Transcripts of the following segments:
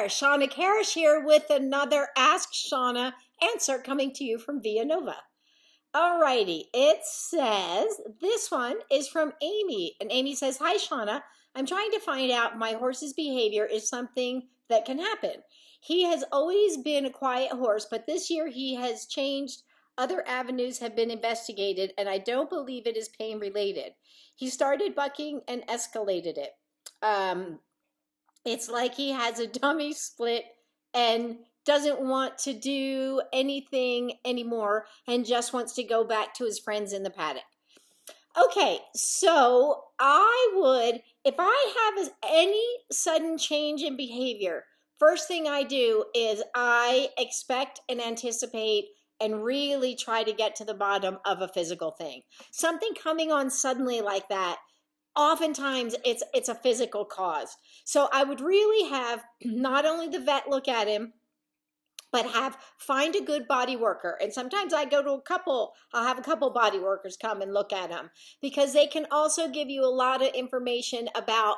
there, Shawna Karrasch here with another Ask Shawna answer coming to you from Villanova. Alrighty, it says, this one is from Amy, and Amy says, hi Shawna, I'm trying to find out my horse's behavior is something that can happen. He has always been a quiet horse, but this year he has changed. Other avenues have been investigated, and I don't believe it is pain related. He started bucking and escalated it. It's like he has a dummy split and doesn't want to do anything anymore and just wants to go back to his friends in the paddock. Okay, so I would, if I have any sudden change in behavior, first thing I do is I expect and anticipate and really try to get to the bottom of a physical thing. Something coming on suddenly like that, oftentimes it's a physical cause. So I would really have not only the vet look at him, but find a good body worker. And sometimes I go to I'll have a couple body workers come and look at him, because they can also give you a lot of information about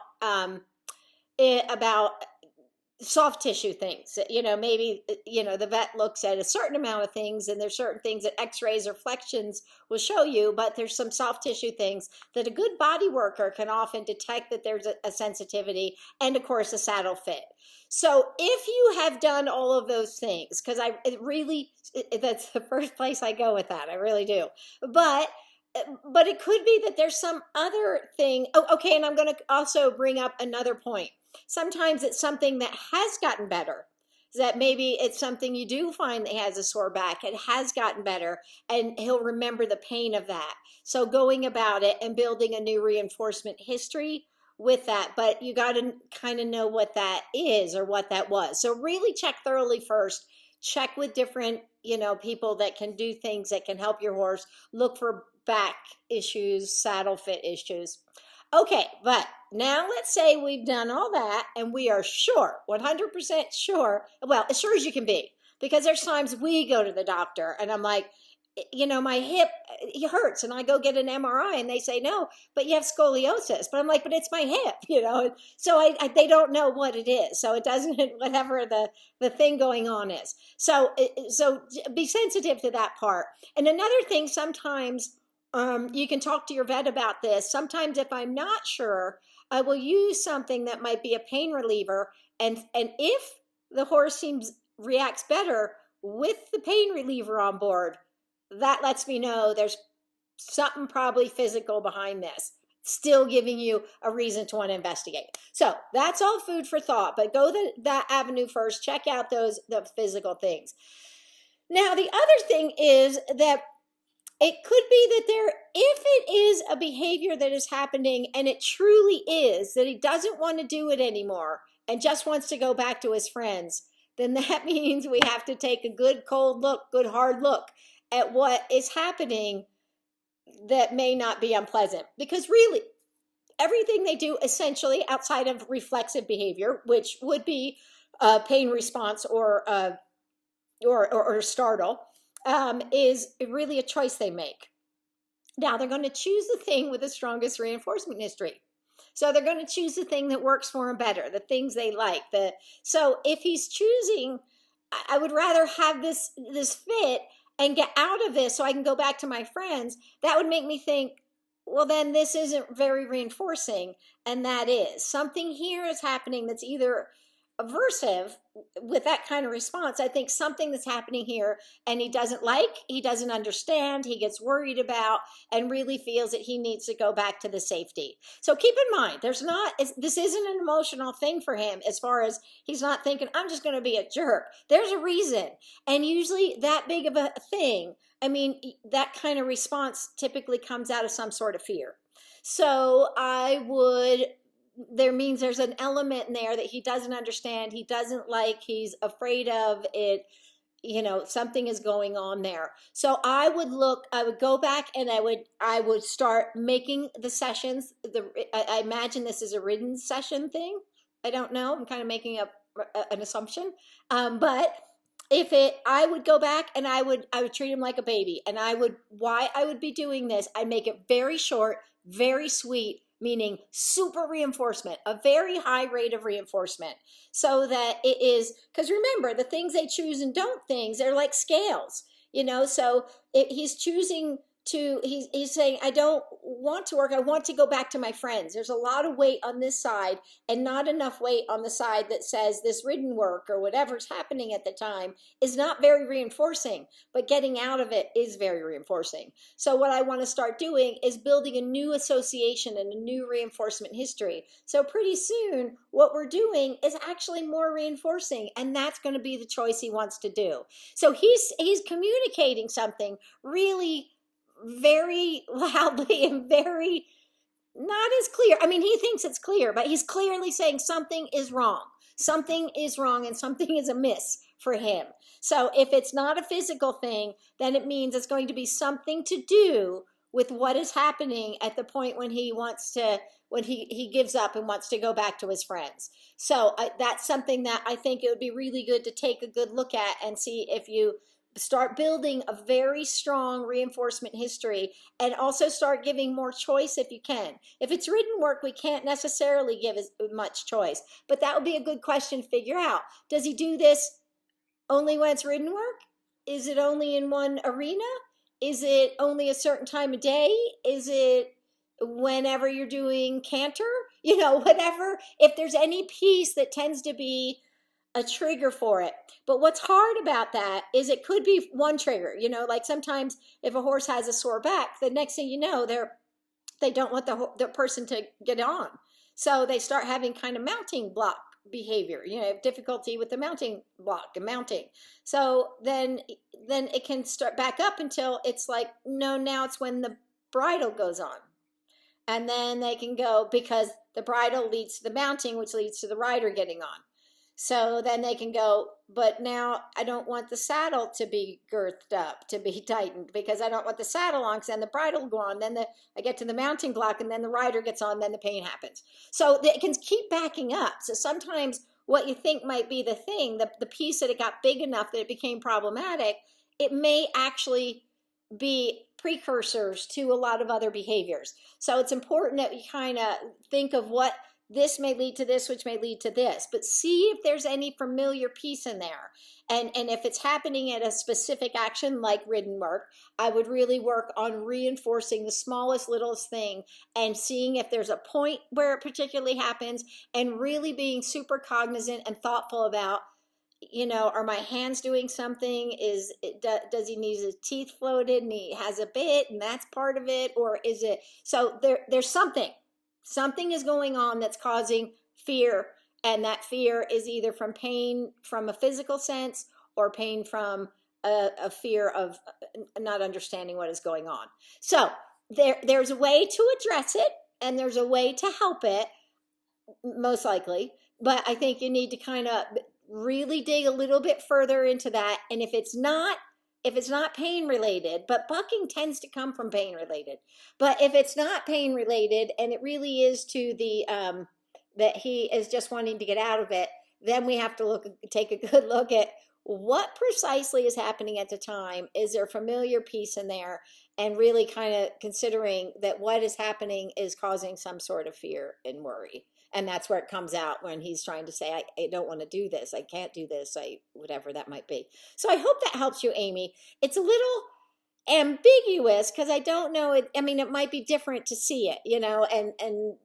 soft tissue things. Maybe the vet looks at a certain amount of things, and there's certain things that x-rays or flexions will show you, but there's some soft tissue things that a good body worker can often detect that there's a sensitivity, and of course a saddle fit. So if you have done all of those things, because that's the first place I go with that, I really do. But it could be that there's some other thing. Oh, okay, and I'm going to also bring up another point. Sometimes it's something that has gotten better. That maybe it's something you do find that he has a sore back. It has gotten better, and he'll remember the pain of that. So going about it and building a new reinforcement history with that, but you got to kind of know what that is or what that was. So really check thoroughly first. Check with different, people that can do things that can help your horse. Look for back issues, saddle fit issues. Okay, but now let's say we've done all that and we are sure, 100% sure, well, as sure as you can be, because there's times we go to the doctor and I'm like, my hip, it hurts, and I go get an MRI and they say, no, but you have scoliosis. But I'm like, but it's my hip, so they don't know what it is. So it doesn't, whatever the thing going on is. So be sensitive to that part. And another thing, sometimes you can talk to your vet about this. Sometimes if I'm not sure, I will use something that might be a pain reliever. And if the horse reacts better with the pain reliever on board, that lets me know there's something probably physical behind this, still giving you a reason to want to investigate. So that's all food for thought, but go that avenue first. Check out the physical things. Now, the other thing is that it could be that if it is a behavior that is happening and it truly is that he doesn't want to do it anymore and just wants to go back to his friends, then that means we have to take a good hard look at what is happening that may not be unpleasant. Because really, everything they do essentially outside of reflexive behavior, which would be a pain response or startle, is really a choice they make. Now, they're going to choose the thing with the strongest reinforcement history. So they're going to choose the thing that works for them better, the things they like. So if he's choosing, I would rather have this fit and get out of this so I can go back to my friends, that would make me think, well, then this isn't very reinforcing. And that is. Something here is happening that's either aversive with that kind of response. I think something that's happening here and he doesn't understand, he gets worried about, and really feels that he needs to go back to the safety. So keep in mind, this isn't an emotional thing for him, as far as he's not thinking, I'm just going to be a jerk. There's a reason. And usually that big of a thing, that kind of response typically comes out of some sort of fear. So there's an element in there that he doesn't understand, he doesn't like, he's afraid of it, something is going on there. So I would go back and I would start making the sessions. I imagine this is a ridden session thing. I don't know, I'm kind of making up an assumption. But I would go back and I would treat him like a baby. And why I would be doing this, I'd make it very short, very sweet, meaning super reinforcement, a very high rate of reinforcement, so that it is, because remember, the things they choose and don't things, they're like scales, so he's choosing to, he's saying, I don't want to work, I want to go back to my friends. There's a lot of weight on this side and not enough weight on the side that says this ridden work or whatever's happening at the time is not very reinforcing, but getting out of it is very reinforcing. So what I want to start doing is building a new association and a new reinforcement history. So pretty soon what we're doing is actually more reinforcing, and that's going to be the choice he wants to do. So he's communicating something really very loudly and very not as clear. I mean, he thinks it's clear, but he's clearly saying something is wrong. Something is wrong and something is amiss for him. So if it's not a physical thing, then it means it's going to be something to do with what is happening at the point when he wants to, when he gives up and wants to go back to his friends. So that's something that I think it would be really good to take a good look at and see if you start building a very strong reinforcement history, and also start giving more choice if you can. If it's written work, we can't necessarily give as much choice, but that would be a good question to figure out. Does he do this only when it's written work? Is it only in one arena? Is it only a certain time of day? Is it whenever you're doing canter? Whatever. If there's any piece that tends to be a trigger for it. But what's hard about that is it could be one trigger, like sometimes if a horse has a sore back, the next thing you know, they don't want the person to get on. So they start having kind of mounting block behavior, difficulty with the mounting block and mounting. So then it can start back up until it's like, no, now it's when the bridle goes on. And then they can go, because the bridle leads to the mounting, which leads to the rider getting on. So then they can go, but now I don't want the saddle to be girthed up, to be tightened, because I don't want the saddle on, because then the bridle will go on, then I get to the mounting block, and then the rider gets on, then the pain happens. So it can keep backing up. So sometimes what you think might be the thing, the piece that it got big enough that it became problematic, it may actually be precursors to a lot of other behaviors. So it's important that we kind of think of what this may lead to this, which may lead to this, but see if there's any familiar piece in there. And if it's happening at a specific action like ridden work, I would really work on reinforcing the smallest, littlest thing and seeing if there's a point where it particularly happens, and really being super cognizant and thoughtful about, are my hands doing something? Does he need his teeth floated and he has a bit and that's part of it? Or is it, so there's something is going on that's causing fear, and that fear is either from pain from a physical sense or pain from a fear of not understanding what is going on. So there's a way to address it, and there's a way to help it, most likely, but I think you need to kind of really dig a little bit further into that. And if it's not pain related, but bucking tends to come from pain related, but if it's not pain related and it really is to the that he is just wanting to get out of it, then we have to take a good look at what precisely is happening at the time. Is there a familiar piece in there? And really kind of considering that what is happening is causing some sort of fear and worry. And that's where it comes out when he's trying to say, I don't want to do this. I can't do this. Whatever that might be. So I hope that helps you, Amy. It's a little ambiguous because I don't know. It might be different to see it, and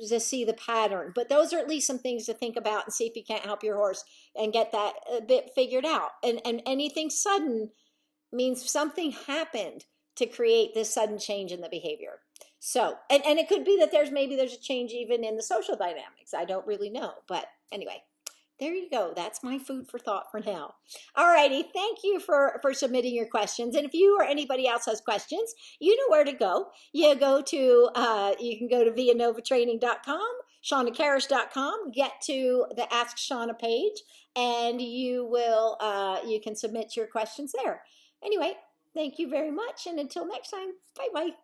to see the pattern. But those are at least some things to think about and see if you can't help your horse and get that a bit figured out. And anything sudden means something happened to create this sudden change in the behavior. So, and it could be that there's a change even in the social dynamics. I don't really know. But anyway, there you go. That's my food for thought for now. All righty. Thank you for submitting your questions. And if you or anybody else has questions, you know where to go. You can go to vianovatraining.com, shawnakarrasch.com, get to the Ask Shawna page, and you can submit your questions there. Anyway, thank you very much. And until next time, bye-bye.